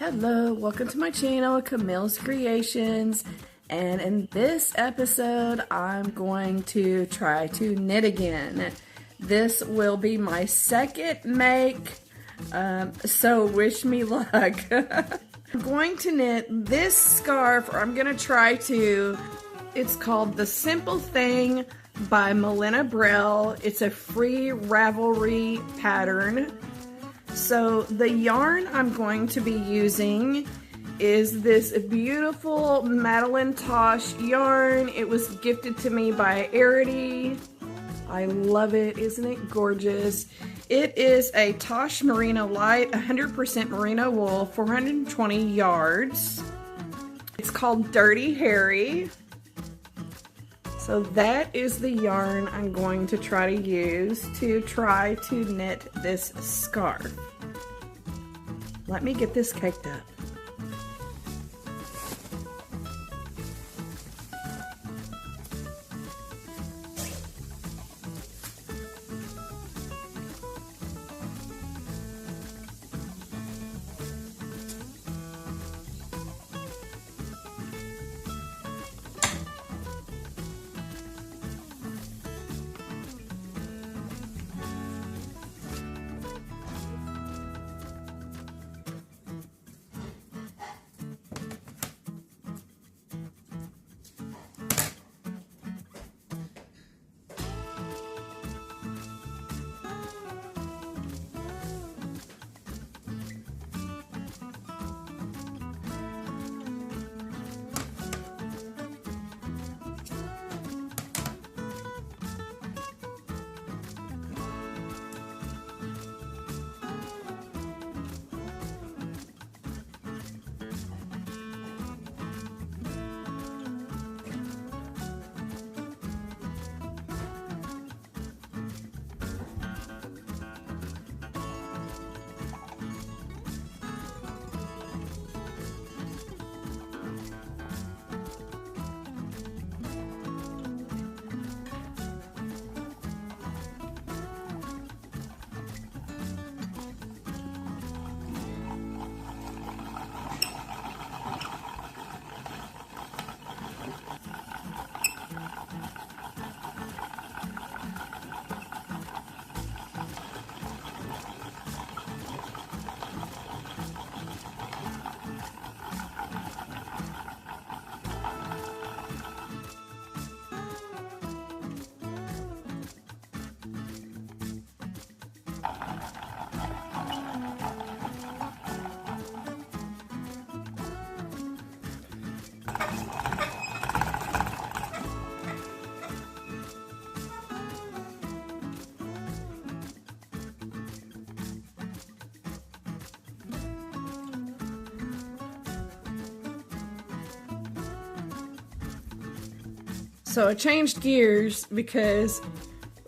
Hello, welcome to my channel, Camille's Creations, and in this episode I'm going to try to knit again. This will be my second make, so wish me luck. I'm going to knit this scarf, or I'm going to try to. It's called The Simple Thing by Melina Brell. It's a free Ravelry pattern. So the yarn I'm going to be using is this beautiful Madeline Tosh yarn. It was gifted to me by Arity. I love it. Isn't it gorgeous? It is a Tosh Merino Light, 100% merino wool, 420 yards. It's called Dirty Harry. So that is the yarn I'm going to try to use to try to knit this scarf. Let me get this caked up. So I changed gears because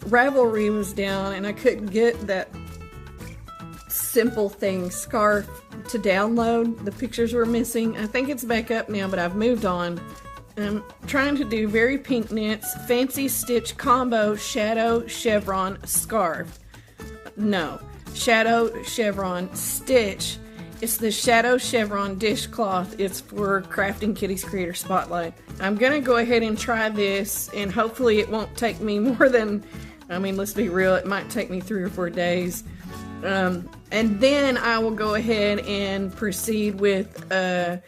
Ravelry was down and I couldn't get that Simple Thing scarf to download. The pictures were missing. I think it's back up now, but I've moved on. I'm trying to do Very Pink Knits Fancy Stitch Combo Shadow Chevron Scarf. No, Shadow Chevron Stitch. It's the Shadow Chevron dishcloth. It's for Krafting Kitties Creator Spotlight. I'm gonna go ahead and try this, and hopefully it won't take me more than, I mean, let's be real, it might take me 3 or 4 days. And then I will go ahead and proceed with the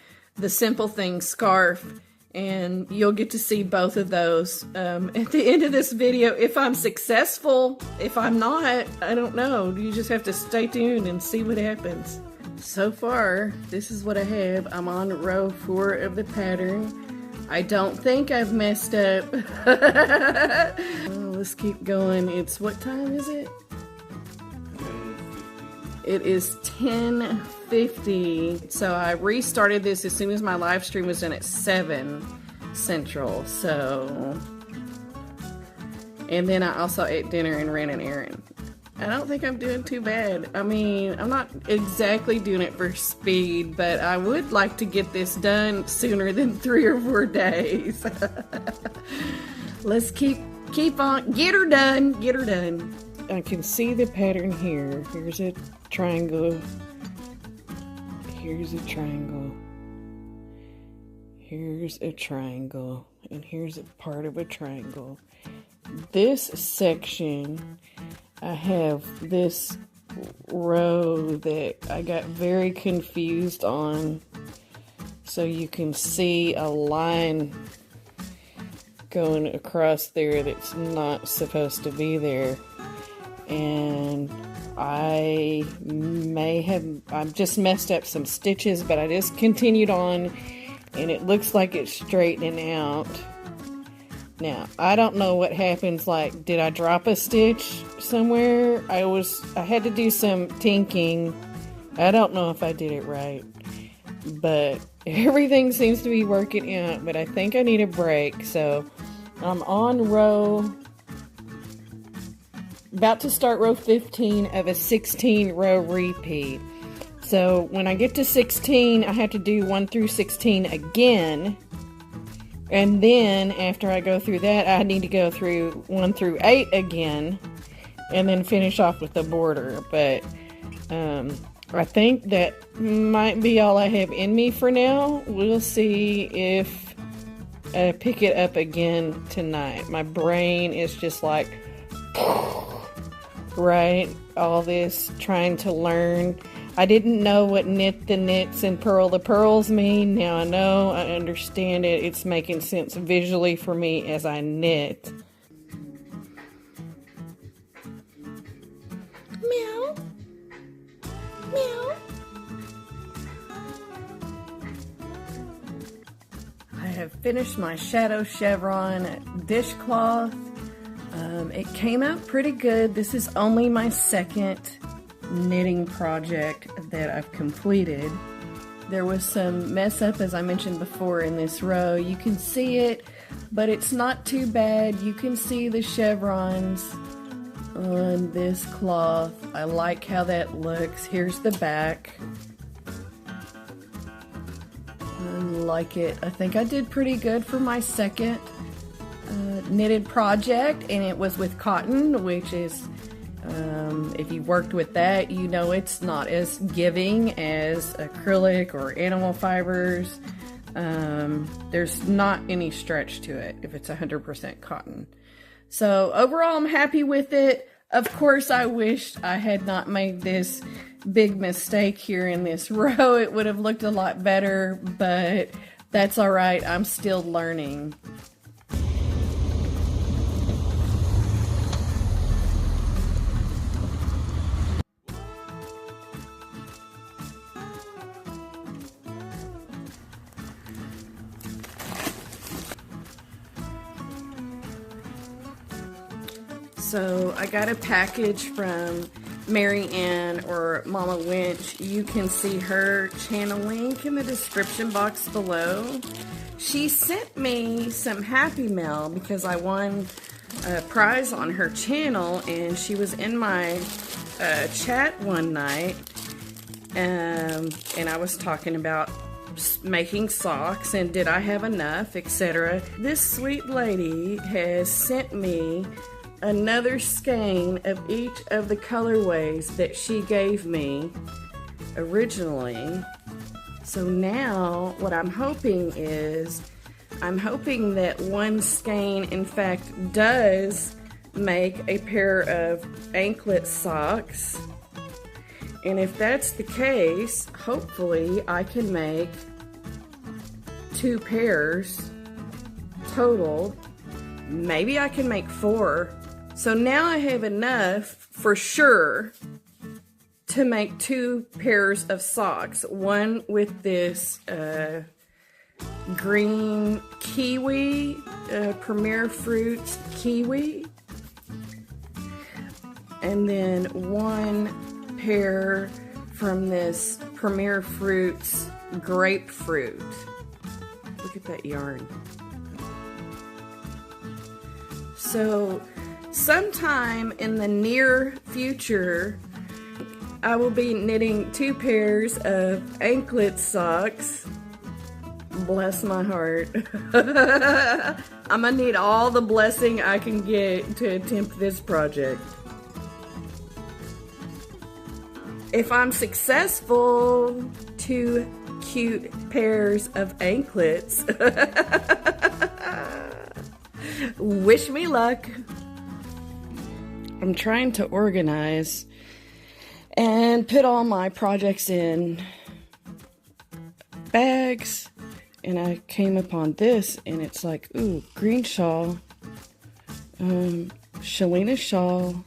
Simple Thing scarf, and you'll get to see both of those at the end of this video if I'm successful. If I'm not, I don't know. You just have to stay tuned and see what happens. So far, this is what I have. I'm on row 4 of the pattern. I don't think I've messed up. Oh, let's keep going. It's, what time is it? It is 10:50. So I restarted this as soon as my live stream was done at 7 Central. So, and then I also ate dinner and ran an errand. I don't think I'm doing too bad. I mean, I'm not exactly doing it for speed, but I would like to get this done sooner than 3 or 4 days. Let's keep on. Get her done. Get her done. I can see the pattern here. Here's a triangle. here's a triangle. Here's a triangle. And here's a part of a triangle. This section, I have this row that I got very confused on. So you can see a line going across there that's not supposed to be there. And I've just messed up some stitches, but I just continued on and it looks like it's straightening out. Now, I don't know what happens, like, did I drop a stitch somewhere? I had to do some tinking. I don't know if I did it right, but everything seems to be working out, but I think I need a break. So I'm on about to start row 15 of a 16 row repeat. So when I get to 16, I have to do 1 through 16 again. And then after I go through that, I need to go through 1 through 8 again and then finish off with the border. But I think that might be all I have in me for now. We'll see if I pick it up again tonight. My brain is just like, right? All this trying to learn. I didn't know what knit the knits and purl the pearls mean. Now I know, I understand it. It's making sense visually for me as I knit. Meow. Meow. I have finished my shadow chevron dishcloth. It came out pretty good. This is only my second knitting project that I've completed. There was some mess up, as I mentioned before, in this row. You can see it, but it's not too bad. You can see the chevrons on this cloth. I like how that looks. Here's the back. I like it. I think I did pretty good for my second knitted project, and it was with cotton, which is if you've worked with that, you know it's not as giving as acrylic or animal fibers. There's not any stretch to it if it's 100% cotton. So overall, I'm happy with it. Of course, I wished I had not made this big mistake here in this row. It would have looked a lot better, but that's all right. I'm still learning. So I got a package from Mary Ann or Mama Winch. You can see her channel link in the description box below. She sent me some Happy Mail because I won a prize on her channel, and she was in my chat one night, and I was talking about making socks and did I have enough, etc. This sweet lady has sent me another skein of each of the colorways that she gave me originally. So now what I'm hoping is, I'm hoping that one skein in fact does make a pair of anklet socks. And if that's the case, hopefully I can make 2 pairs total. Maybe I can make 4. So now I have enough for sure to make 2 pairs of socks. One with this green kiwi, Premier Fruits kiwi. And then one pair from this Premier Fruits grapefruit. Look at that yarn. So sometime in the near future, I will be knitting 2 pairs of anklet socks. Bless my heart. I'm gonna need all the blessing I can get to attempt this project. if I'm successful, 2 cute pairs of anklets. Wish me luck. I'm trying to organize and put all my projects in bags, and I came upon this, and it's like, ooh, green shawl, Shalina shawl.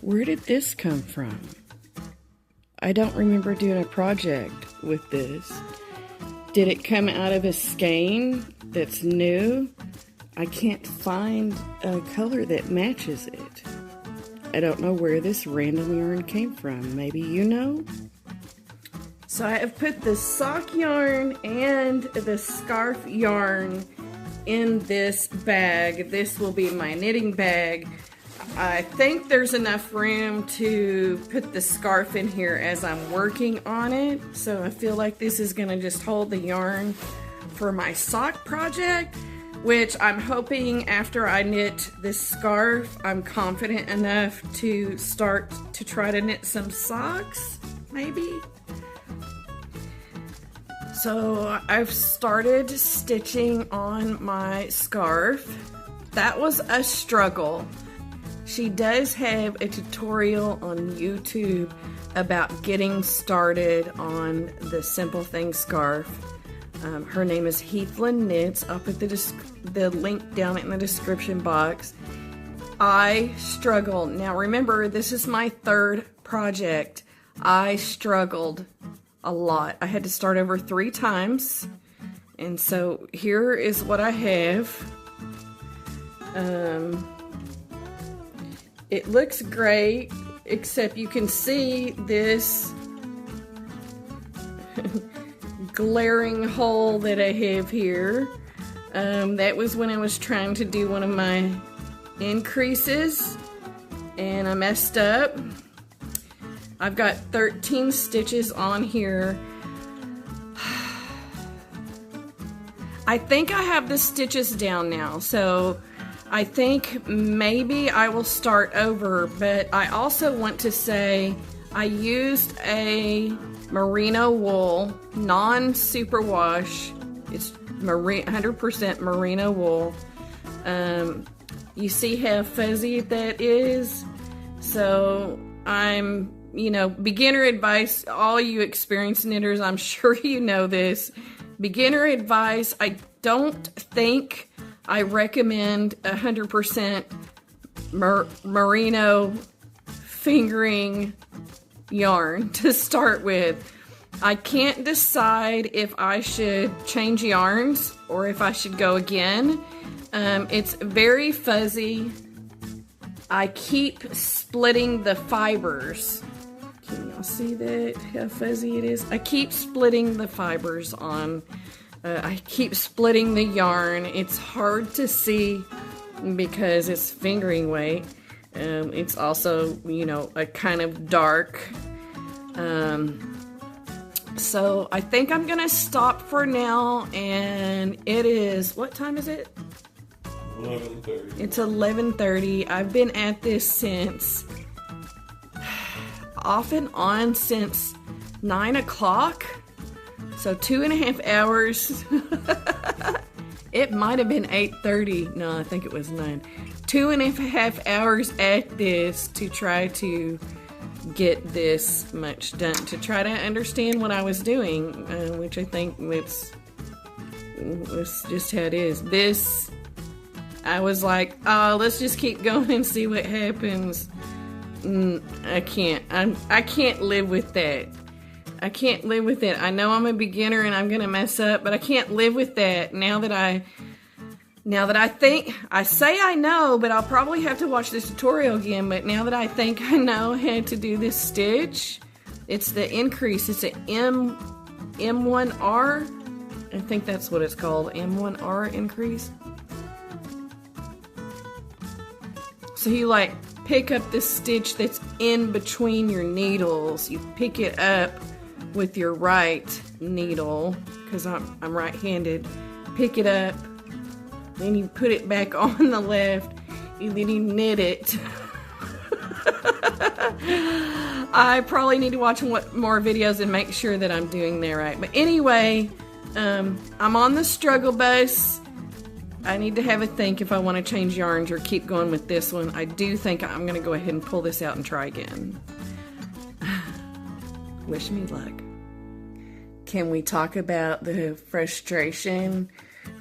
Where did this come from? I don't remember doing a project with this. Did it come out of a skein that's new? I can't find a color that matches it. I don't know where this random yarn came from. Maybe you know? So I have put the sock yarn and the scarf yarn in this bag. This will be my knitting bag. I think there's enough room to put the scarf in here as I'm working on it. So I feel like this is gonna just hold the yarn for my sock project, which I'm hoping after I knit this scarf, I'm confident enough to start to try to knit some socks, maybe. So I've started stitching on my scarf. That was a struggle. She does have a tutorial on YouTube about getting started on the Simple Things scarf. Her name is Heathland Knits. I'll put the link down in the description box. I struggle. Now remember, this is my 3rd project. I struggled a lot. I had to start over 3 times. And so here is what I have. It looks great, except you can see this glaring hole that I have here. That was when I was trying to do one of my increases, and I messed up. I've got 13 stitches on here. I think I have the stitches down now, so I think maybe I will start over, but I also want to say I used a merino wool, non-superwash. It's 100% merino wool. You see how fuzzy that is? So I'm, beginner advice, all you experienced knitters, I'm sure you know this. Beginner advice, I don't think I recommend 100% merino fingering yarn to start with. I can't decide if I should change yarns or if I should go again. It's very fuzzy. I keep splitting the fibers. Can y'all see that, how fuzzy it is? I keep splitting the fibers on. I keep splitting the yarn. It's hard to see because it's fingering weight. It's also, a kind of dark. So I think I'm gonna stop for now, and it is, what time is it? 11:30. It's 11:30. I've been at this since, off and on since 9 o'clock. So 2.5 hours. It might have been 8:30. No, I think it was 9. 2.5 hours at this to try to get this much done, to try to understand what I was doing, which I think it's just how it is. This, I was like, oh, let's just keep going and see what happens. I can't live with that. I can't live with it. I know I'm a beginner and I'm gonna mess up, but I can't live with that now that I think, I say I know, but I'll probably have to watch this tutorial again, but now that I think I know how to do this stitch, it's the increase. It's an M1R. I think that's what it's called, M1R increase. So you like pick up the stitch that's in between your needles. You pick it up with your right needle, because I'm right-handed. Pick it up, then you put it back on the left, and then you knit it. I probably need to watch more videos and make sure that I'm doing that right. But anyway, I'm on the struggle bus. I need to have a think if I want to change yarns or keep going with this one. I do think I'm going to go ahead and pull this out and try again. Wish me luck. Can we talk about the frustration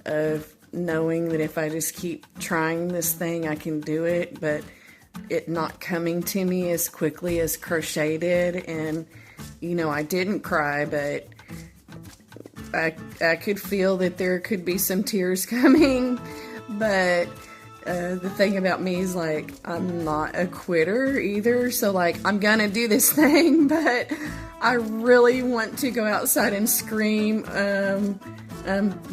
of knowing that if I just keep trying this thing, I can do it, but it not coming to me as quickly as crochet did? And, you know, I didn't cry, but I could feel that there could be some tears coming. But the thing about me is, like, I'm not a quitter either. So, like, I'm gonna do this thing, but I really want to go outside and scream,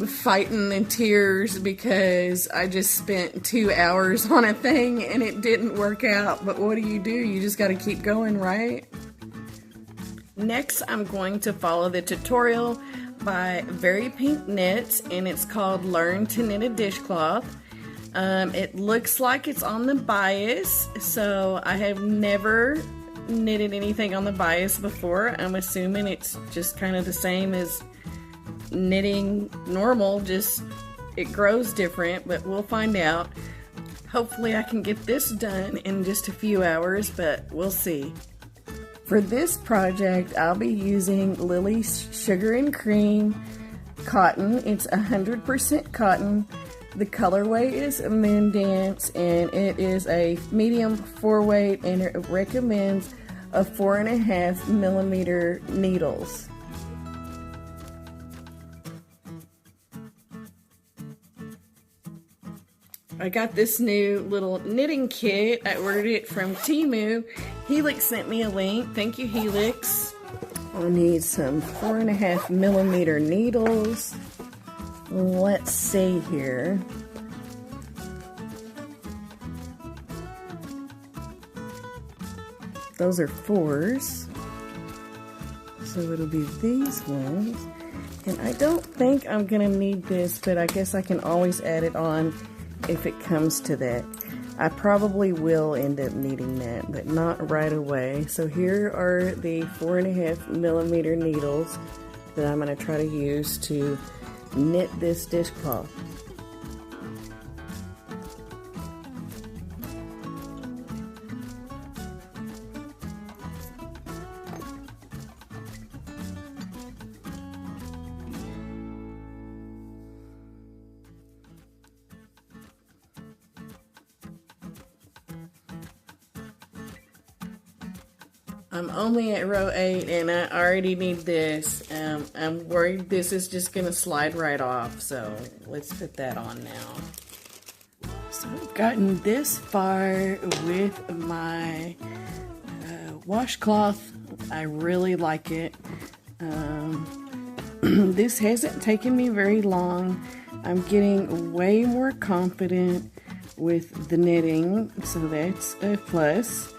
fighting in tears because I just spent 2 hours on a thing and it didn't work out. But what do? You just gotta keep going, right? Next, I'm going to follow the tutorial by Very Pink Knits, and it's called Learn to Knit a Dishcloth. It looks like it's on the bias, so I have never knitted anything on the bias before. I'm assuming it's just kind of the same as knitting normal, just it grows different, but we'll find out. Hopefully I can get this done in just a few hours, but we'll see. For this project, I'll be using Lily's Sugar and Cream cotton. It's 100% cotton. The colorway is Moondance, and it is a medium 4-weight, and it recommends a 4.5 millimeter needles. I got this new little knitting kit. I ordered it from Temu. Helix sent me a link. Thank you, Helix. I need some 4.5 millimeter needles. Let's see here. Those are 4s. So it'll be these ones. And I don't think I'm gonna need this, but I guess I can always add it on if it comes to that. I probably will end up needing that, but not right away. So here are the 4.5 millimeter needles that I'm going to try to use to knit this dishcloth. I'm only at row 8 and I already need this. I'm worried this is just going to slide right off, so let's put that on now. So I've gotten this far with my washcloth. I really like it. This hasn't taken me very long. I'm getting way more confident with the knitting, so that's a plus.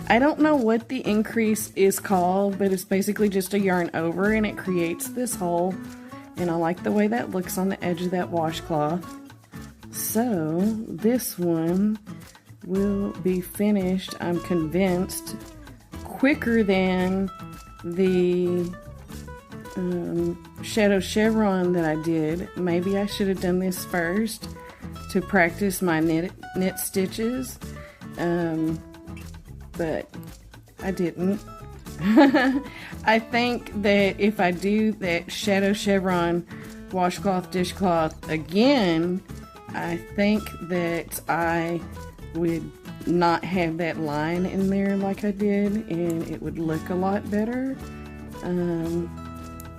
I don't know what the increase is called, but it's basically just a yarn over and it creates this hole, and I like the way that looks on the edge of that washcloth. So this one will be finished, I'm convinced, quicker than the shadow chevron that I did. Maybe I should have done this first to practice my knit stitches. But I didn't. I think that if I do that shadow chevron washcloth dishcloth again, I think that I would not have that line in there like I did, and it would look a lot better.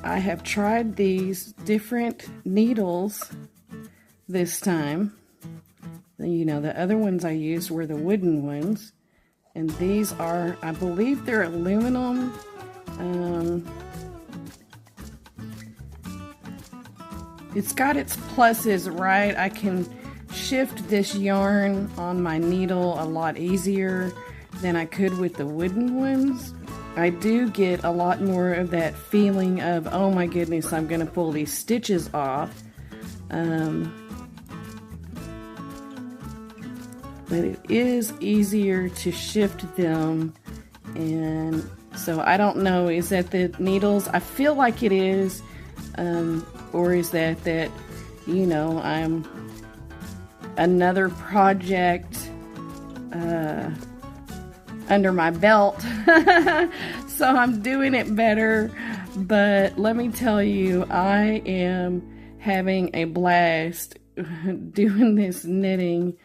I have tried these different needles this time. You know, the other ones I used were the wooden ones. And these are, I believe they're aluminum. It's got its pluses, right? I can shift this yarn on my needle a lot easier than I could with the wooden ones. I do get a lot more of that feeling of, oh my goodness, I'm gonna pull these stitches off. but it is easier to shift them. And so I don't know, is that the needles? I feel like it is, or is that you know, I'm another project under my belt, so I'm doing it better. But let me tell you, I am having a blast doing this knitting.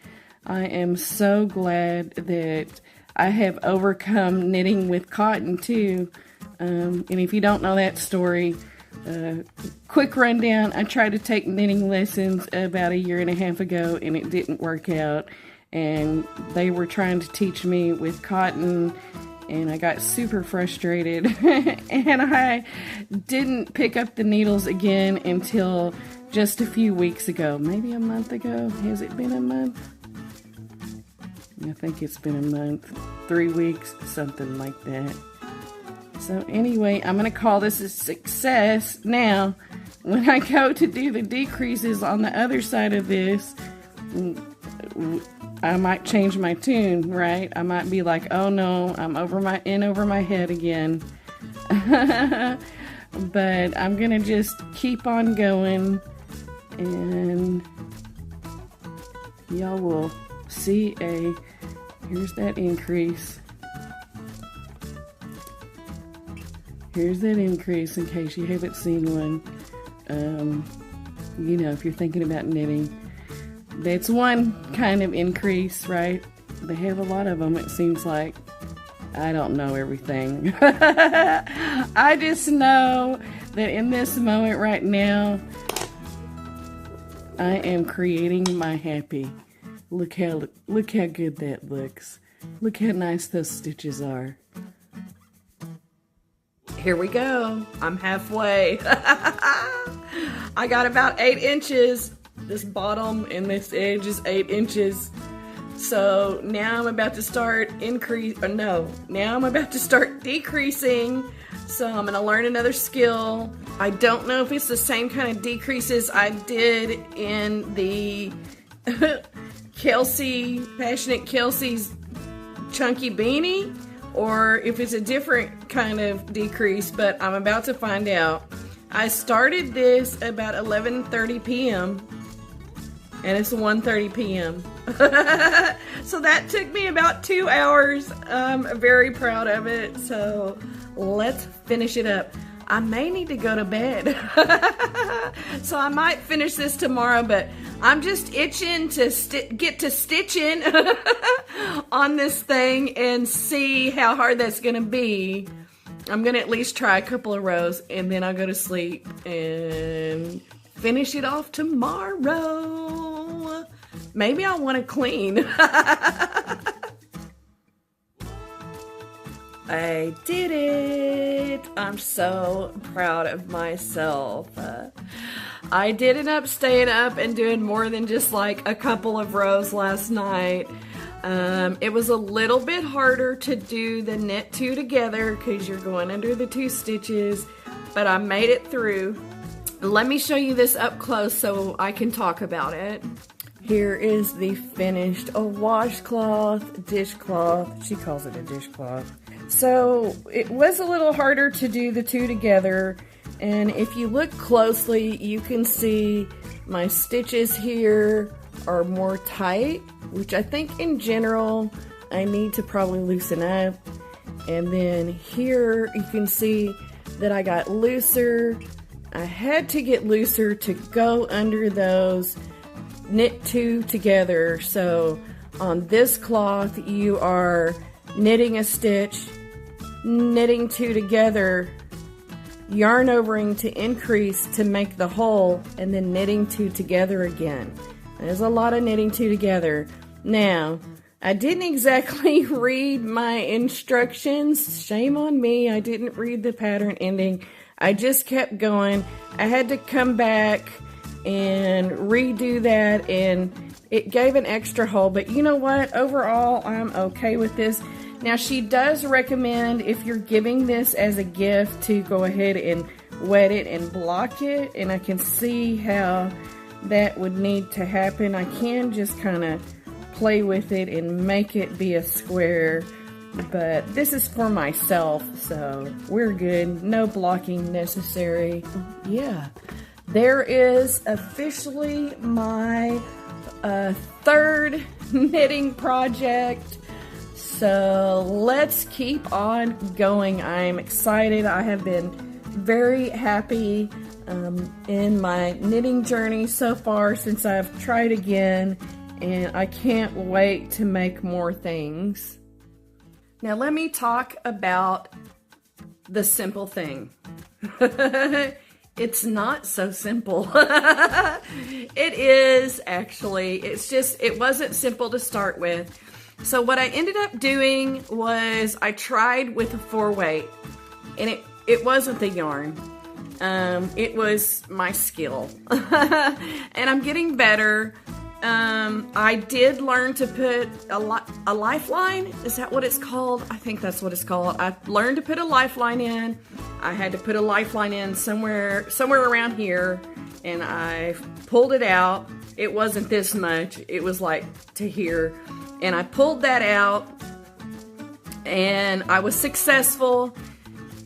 I am so glad that I have overcome knitting with cotton too. And if you don't know that story, quick rundown, I tried to take knitting lessons about 1.5 years ago and it didn't work out. And they were trying to teach me with cotton and I got super frustrated and I didn't pick up the needles again until just a few weeks ago. Maybe a month ago. Has it been a month? I think it's been a month, 3 weeks, something like that. So anyway, I'm going to call this a success. Now, when I go to do the decreases on the other side of this, I might change my tune, right? I might be like, oh no, I'm over my head again. But I'm going to just keep on going and y'all will see here's that increase. Here's that increase in case you haven't seen one. You know, if you're thinking about knitting, that's one kind of increase, right? They have a lot of them, it seems like. I don't know everything. I just know that in this moment right now, I am creating my happy. Look how good that looks. Look how nice those stitches are. Here we go. I'm halfway. I got about 8 inches. This bottom and this edge is 8 inches. So now I'm about to start now I'm about to start decreasing. So I'm going to learn another skill. I don't know if it's the same kind of decreases I did in the Passionate Kelsey's chunky beanie, or if it's a different kind of decrease, but I'm about to find out. I started this about 11:30 p.m. and it's 1:30 p.m. So that took me about 2 hours. I'm very proud of it. So let's finish it up. I may need to go to bed. So I might finish this tomorrow, but I'm just itching to get to stitching on this thing and see how hard that's going to be. I'm going to at least try a couple of rows and then I'll go to sleep and finish it off tomorrow. Maybe I'll want to clean. I did it! I'm so proud of myself. I did end up staying up and doing more than just like a couple of rows last night. It was a little bit harder to do the knit 2 together because you're going under the 2 stitches, but I made it through. Let me show you this up close so I can talk about it. Here is the finished washcloth, dishcloth. She calls it a dishcloth. So it was a little harder to do the 2 together, and if you look closely you can see my stitches here are more tight, which I think in general I need to probably loosen up. And then here you can see that I got looser. I had to get looser to go under those knit 2 together. So on this cloth you are knitting a stitch, knitting 2 together, yarn overing to increase to make the hole, and then knitting 2 together again. There's a lot of knitting 2 together. Now, I didn't exactly read my instructions. Shame on me, I didn't read the pattern ending. I just kept going. I had to come back and redo that, and it gave an extra hole, but you know what? Overall, I'm okay with this. Now, she does recommend, if you're giving this as a gift, to go ahead and wet it and block it, and I can see how that would need to happen. I can just kind of play with it and make it be a square. But this is for myself, so we're good. No blocking necessary. Yeah. There is officially my third knitting project. So let's keep on going. I'm excited. I have been very happy in my knitting journey so far since I've tried again, and I can't wait to make more things. Now let me talk about the simple thing. It's not so simple. It is actually. It wasn't simple to start with. So what I ended up doing was I tried with a 4-weight, and it wasn't the yarn. It was my skill. And I'm getting better. I did learn to put a lifeline. Is that what it's called? I think that's what it's called. I learned to put a lifeline in. I had to put a lifeline in somewhere around here, and I pulled it out. It wasn't this much. It was like to here. And I pulled that out, and I was successful.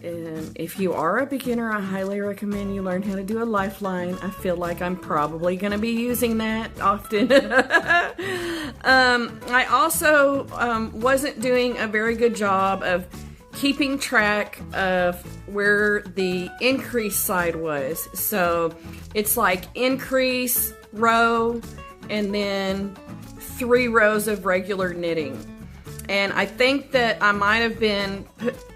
If you are a beginner, I highly recommend you learn how to do a lifeline. I feel like I'm probably going to be using that often. I also wasn't doing a very good job of keeping track of where the increase side was. So it's like increase row and then 3 rows of regular knitting. And I think that I might have been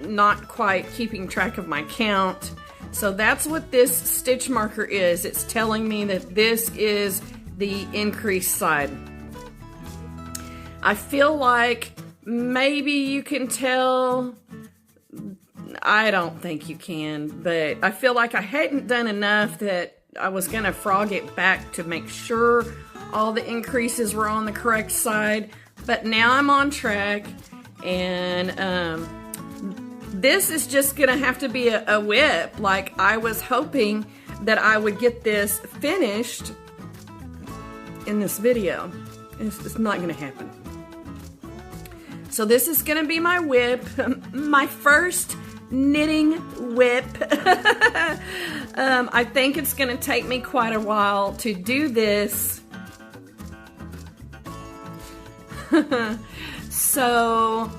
not quite keeping track of my count. So that's what this stitch marker is. It's telling me that this is the increase side. I feel like maybe you can tell. I don't think you can, but I feel like I hadn't done enough that I was going to frog it back to make sure all the increases were on the correct side. But now I'm on track, and this is just going to have to be a whip. Like, I was hoping that I would get this finished in this video. It's not going to happen. So this is going to be my whip, my first knitting whip. I think it's going to take me quite a while to do this. So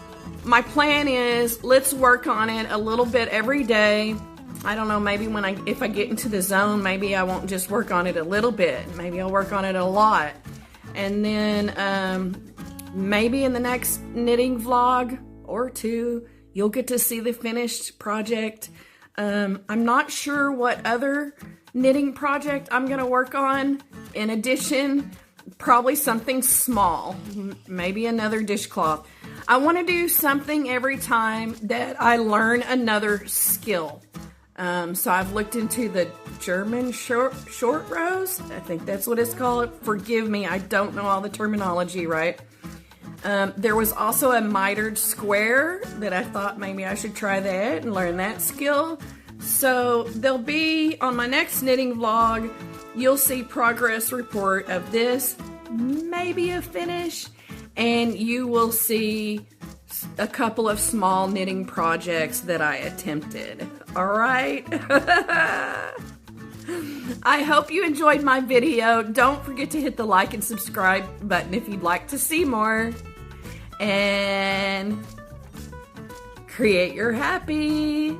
my plan is, let's work on it a little bit every day. I don't know, maybe if I get into the zone, maybe I won't just work on it a little bit. Maybe I'll work on it a lot. And then maybe in the next knitting vlog or 2, you'll get to see the finished project. I'm not sure what other knitting project I'm going to work on in addition. Probably something small, maybe another dishcloth. I want to do something every time that I learn another skill. So I've looked into the German short rows. I think that's what it's called. Forgive me, I don't know all the terminology right. There was also a mitered square that I thought maybe I should try that and learn that skill. So they'll be on my next knitting vlog. You'll see progress report of this, maybe a finish, and you will see a couple of small knitting projects that I attempted. All right? I hope you enjoyed my video. Don't forget to hit the like and subscribe button if you'd like to see more. And create your happy.